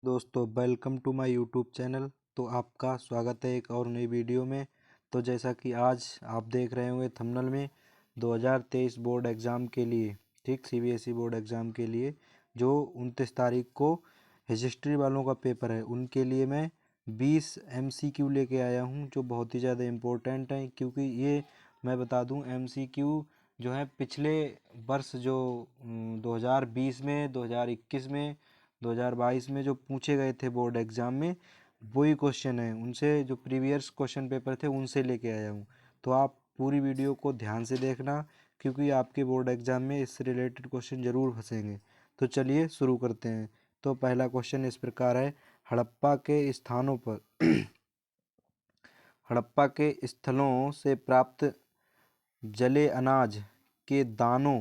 दोस्तों welcome to my YouTube channel. तो आपका स्वागत है एक और नई वीडियो में। तो जैसा कि आज आप देख रहे होंगे थंबनेल में 2023 बोर्ड एग्ज़ाम के लिए, ठीक, सीबीएसई बोर्ड एग्ज़ाम के लिए जो 29 तारीख को हिस्ट्री वालों का पेपर है, उनके लिए मैं 20 एमसीक्यू लेके आया हूं जो बहुत ही ज़्यादा इम्पोर्टेंट हैं। क्योंकि ये मैं बता दूं, एमसीक्यू जो है पिछले वर्ष जो 2020 में, 2021 में, 2022 में जो पूछे गए थे बोर्ड एग्ज़ाम में, वही क्वेश्चन है, उनसे जो प्रीवियस क्वेश्चन पेपर थे उनसे लेके आया हूँ। तो आप पूरी वीडियो को ध्यान से देखना, क्योंकि आपके बोर्ड एग्ज़ाम में इससे रिलेटेड क्वेश्चन ज़रूर फंसेंगे। तो चलिए शुरू करते हैं। तो पहला क्वेश्चन इस प्रकार है, हड़प्पा के स्थानों पर हड़प्पा के स्थलों से प्राप्त जले अनाज के दानों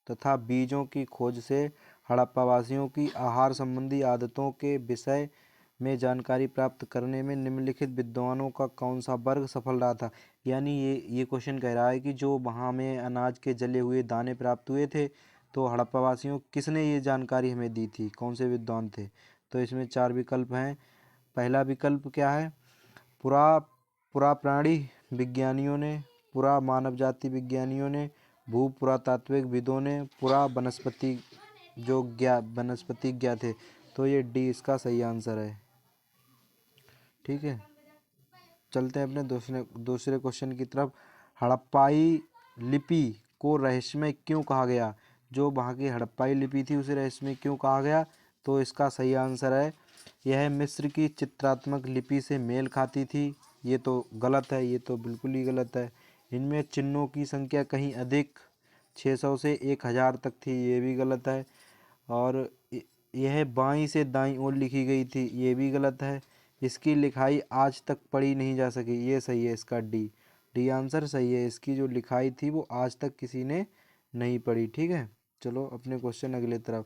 तथा बीजों की खोज से हड़प्पावासियों की आहार संबंधी आदतों के विषय में जानकारी प्राप्त करने में निम्नलिखित विद्वानों का कौन सा वर्ग सफल रहा था। यानी ये क्वेश्चन कह रहा है कि जो वहाँ में अनाज के जले हुए दाने प्राप्त हुए थे, तो हड़प्पावासियों किसने ये जानकारी हमें दी थी, कौन से विद्वान थे। तो इसमें 4 विकल्प हैं। पहला विकल्प क्या है, पुरा पुरा प्राणी विज्ञानियों ने, पुरा मानव जाति विज्ञानियों ने, भू पुरातात्विक विदों ने, पुरा वनस्पति जो वनस्पतिज्ञ थे। तो ये डी इसका सही आंसर है। ठीक है, चलते हैं अपने दूसरे दूसरे क्वेश्चन की तरफ। हड़प्पाई लिपि को रहस्यमय क्यों कहा गया। जो वहाँ की हड़प्पाई लिपि थी उसे रहस्यमय क्यों कहा गया। तो इसका सही आंसर है, यह मिस्र की चित्रात्मक लिपि से मेल खाती थी। ये तो गलत है, ये तो बिल्कुल ही गलत है। इनमें चिन्हों की संख्या कहीं अधिक 600 से 1000 तक थी, ये भी गलत है। और यह बाईं से दाईं ओर लिखी गई थी, ये भी गलत है। इसकी लिखाई आज तक पढ़ी नहीं जा सकी, ये सही है, इसका डी डी आंसर सही है। इसकी जो लिखाई थी वो आज तक किसी ने नहीं पढ़ी। ठीक है, चलो अपने क्वेश्चन अगले तरफ।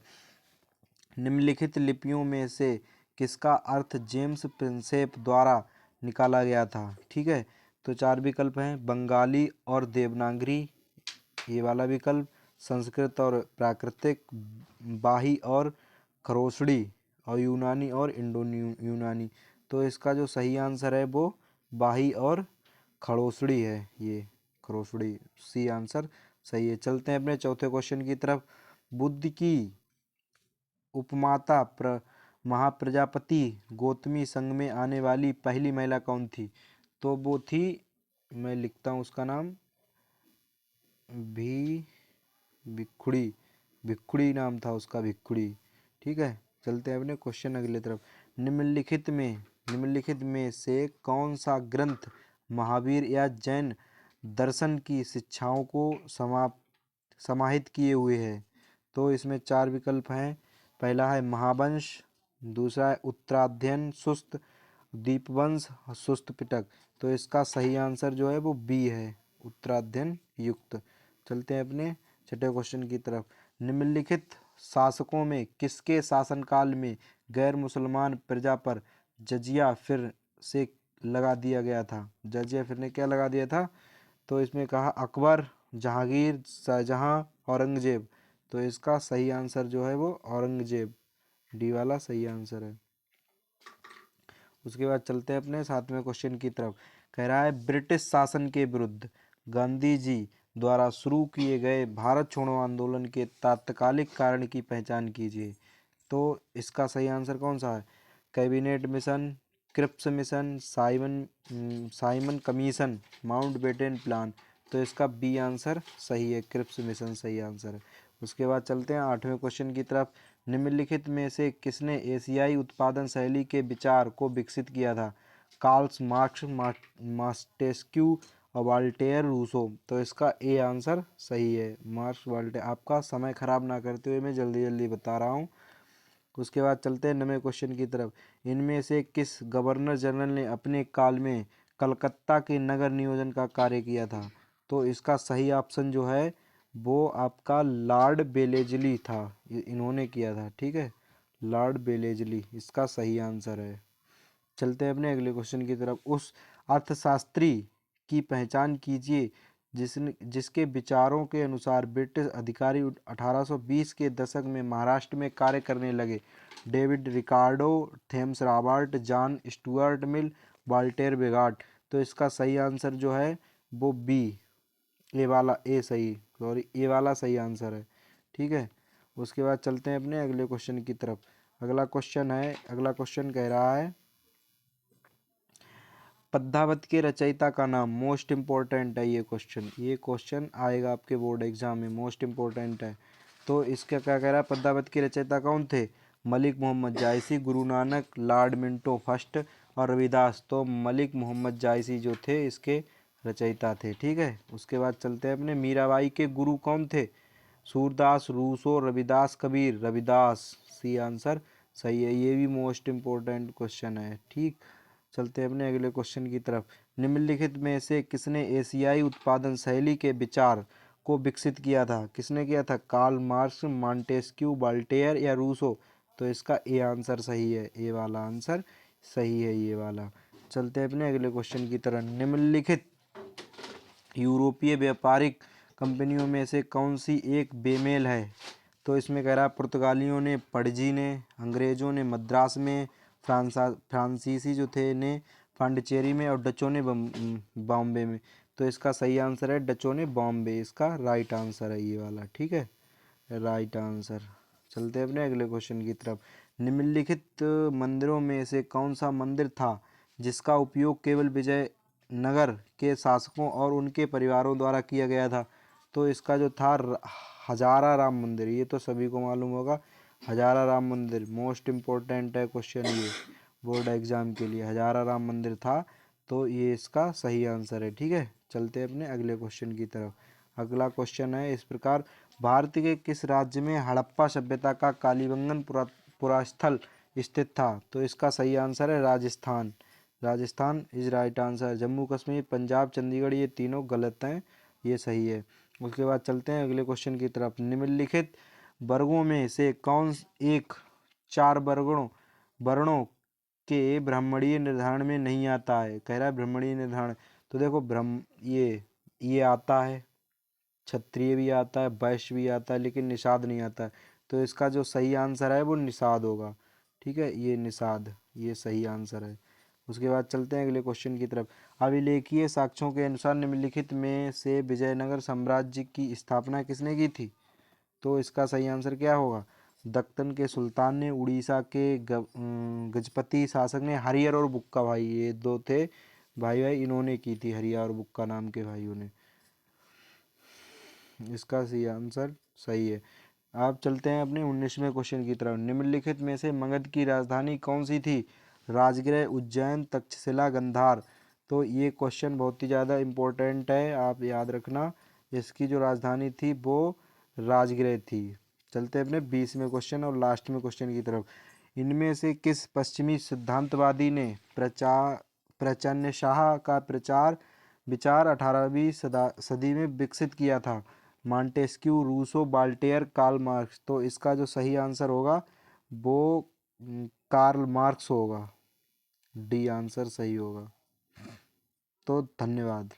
निम्नलिखित लिपियों में से किसका अर्थ जेम्स प्रिंसेप द्वारा निकाला गया था। ठीक है, तो 4 विकल्प हैं, बंगाली और देवनागरी, ये वाला विकल्प, संस्कृत और प्राकृतिक, बाही और खरोसड़ी, और यूनानी और इंडो यूनानी। तो इसका जो सही आंसर है वो बाही और खड़ोसड़ी है, ये खरोसड़ी, सी आंसर सही है। चलते हैं अपने चौथे क्वेश्चन की तरफ। बुद्ध की उपमाता महाप्रजापति गौतमी संघ में आने वाली पहली महिला कौन थी। तो वो थी, मैं लिखता हूँ उसका नाम, भी भिखुड़ी, भिखुड़ी नाम था उसका, भिखुड़ी। ठीक है, चलते हैं अपने क्वेश्चन अगले तरफ। निम्नलिखित में से कौन सा ग्रंथ महावीर या जैन दर्शन की शिक्षाओं को समाहित किए हुए है। तो इसमें 4 विकल्प हैं। पहला है महावंश, दूसरा है उत्तराध्ययन सुस्त, दीपवंश, सुस्त पिटक। तो इसका सही आंसर जो है वो बी है, उत्तराध्ययन युक्त। चलते हैं अपने छठे क्वेश्चन की तरफ। निम्नलिखित शासकों में किसके शासनकाल में गैर मुसलमान प्रजा पर जजिया फिर से लगा दिया गया था। जजिया फिर ने क्या लगा दिया था। तो इसमें कहा अकबर, जहांगीर, शाहजहां, औरंगजेब। तो इसका सही आंसर जो है वो औरंगजेब, डी वाला सही आंसर है। उसके बाद चलते हैं अपने 7वें क्वेश्चन की तरफ। कह रहा है, ब्रिटिश शासन के विरुद्ध गांधी जी द्वारा शुरू किए गए भारत छोड़ो आंदोलन के तात्कालिक कारण की पहचान कीजिए। तो इसका सही आंसर कौन सा है, cabinet mission, Cripps mission, Simon commission, Mountbatten plan. तो इसका बी आंसर सही है, क्रिप्स मिशन सही आंसर है। उसके बाद चलते हैं 8वें क्वेश्चन की तरफ। निम्नलिखित में से किसने एशियाई उत्पादन शैली के विचार को विकसित किया था। कार्ल मार्क्स, मास्टेस्क्यू और वाल्टेयर रूसो। तो इसका ए आंसर सही है, मार्क्स वाल्टेयर। आपका समय खराब ना करते हुए मैं जल्दी जल्दी बता रहा हूँ। उसके बाद चलते हैं 9वें क्वेश्चन की तरफ। इनमें से किस गवर्नर जनरल ने अपने काल में कलकत्ता के नगर नियोजन का कार्य किया था। तो इसका सही ऑप्शन जो है वो आपका लॉर्ड बेलेजली था, इन्होंने किया था। ठीक है, लॉर्ड बेलेजली इसका सही आंसर है। चलते हैं अपने अगले क्वेश्चन की तरफ। उस अर्थशास्त्री की पहचान कीजिए जिसके विचारों के अनुसार ब्रिटिश अधिकारी 1820 के दशक में महाराष्ट्र में कार्य करने लगे। David Ricardo, Thomas Robert, John Stuart Mill, Walter Bagehot. तो इसका सही आंसर जो है वो बी, ए वाला, ए सही, सॉरी, ए वाला सही आंसर है। ठीक है, उसके बाद चलते हैं अपने अगले क्वेश्चन की तरफ। अगला क्वेश्चन कह रहा है पद्मावत के रचयिता का नाम। मोस्ट इम्पोर्टेंट है ये क्वेश्चन आएगा आपके बोर्ड एग्जाम में, मोस्ट इम्पोर्टेंट है। तो इसका क्या कह रहा है, पद्मावत के रचयिता कौन थे? मलिक मोहम्मद जायसी, Guru Nanak, Lord Minto first और रविदास। तो मलिक मोहम्मद जायसी जो थे इसके रचयिता थे। ठीक है, उसके बाद चलते हैं अपने मीराबाई के गुरु कौन थे? Surdas, Rousseau, Ravidas, Kabir. Ravidas, C answer सही है। ये भी मोस्ट इम्पोर्टेंट क्वेश्चन है। ठीक, चलते हैं अपने अगले क्वेश्चन की तरफ। निम्नलिखित में से किसने एशियाई उत्पादन शैली के विचार को विकसित किया था? किसने किया था? कार्ल मार्क्स, मॉन्टेस्क्यू, वोल्टेयर या रूसो। तो इसका ए आंसर सही है, ए वाला आंसर सही है, ये वाला। चलते हैं अपने अगले क्वेश्चन की तरफ। निम्नलिखित यूरोपीय व्यापारिक कंपनियों में से कौन सी एक बेमेल है? तो इसमें कह रहा है पुर्तगालियों ने पणजी ने, अंग्रेजों ने मद्रास में, फ्रांसीसी जो थे ने पांडिचेरी में और डचों ने बॉम्बे में। तो इसका सही आंसर है डचों ने बॉम्बे, इसका राइट आंसर है ये वाला। ठीक है, राइट आंसर। चलते हैं अपने अगले क्वेश्चन की तरफ। निम्नलिखित मंदिरों में से कौन सा मंदिर था जिसका उपयोग केवल विजयनगर के शासकों और उनके परिवारों द्वारा किया गया था? तो इसका जो था हजारा राम मंदिर, ये तो सभी को मालूम होगा। हजारा राम मंदिर मोस्ट इम्पोर्टेंट है क्वेश्चन ये बोर्ड एग्जाम के लिए। हजारा राम मंदिर था, तो ये इसका सही आंसर है। ठीक है, चलते हैं अपने अगले क्वेश्चन की तरफ। अगला क्वेश्चन है इस प्रकार, भारत के किस राज्य में हड़प्पा सभ्यता का कालीबंगन पुरास्थल स्थित था? तो इसका सही आंसर है Rajasthan. Rajasthan is right answer. Jammu Kashmir, Punjab, Chandigarh ये तीनों गलत हैं, ये सही है। उसके बाद चलते हैं अगले क्वेश्चन की तरफ। निम्नलिखित वर्गों में से कौन एक चार वर्णों के ब्राह्मणीय निर्धारण में नहीं आता है? कह रहा है ब्राह्मणीय निर्धारण। तो देखो ब्रह्म ये आता है, क्षत्रिय भी आता है, वैश्य भी आता है, लेकिन निषाद नहीं आता है। तो इसका जो सही आंसर है वो निषाद होगा। ठीक है, ये निषाद, ये सही आंसर है। उसके बाद चलते हैं अगले क्वेश्चन की तरफ। अभिलेखीय साक्ष्यों के अनुसार निम्नलिखित में से विजयनगर साम्राज्य की स्थापना किसने की थी? तो इसका सही आंसर क्या होगा? दक्कन के सुल्तान ने, उड़ीसा के गजपति शासक ने, हरिहर और बुक्का भाई, ये दो थे भाई इन्होंने की थी, हरिहर और बुक्का नाम के भाइयों ने। इसका सही आंसर सही है। आप चलते हैं अपने 19वें क्वेश्चन की तरफ। निम्नलिखित में से मगध की राजधानी कौन सी थी? राजगृह, उज्जैन, तक्षशिला, गांधार। तो ये क्वेश्चन बहुत ही ज़्यादा इम्पोर्टेंट है, आप याद रखना। इसकी जो राजधानी थी वो राजगृह थी। चलते हैं अपने 20वें क्वेश्चन और लास्ट में क्वेश्चन की तरफ। इनमें से किस पश्चिमी सिद्धांतवादी ने प्रचन्यशाह का विचार 18वीं सदी में विकसित किया था? Montesquieu, Rousseau, Voltaire, Karl Marx. तो इसका जो सही आंसर होगा वो कार्ल मार्क्स होगा, डी आंसर सही होगा। तो धन्यवाद।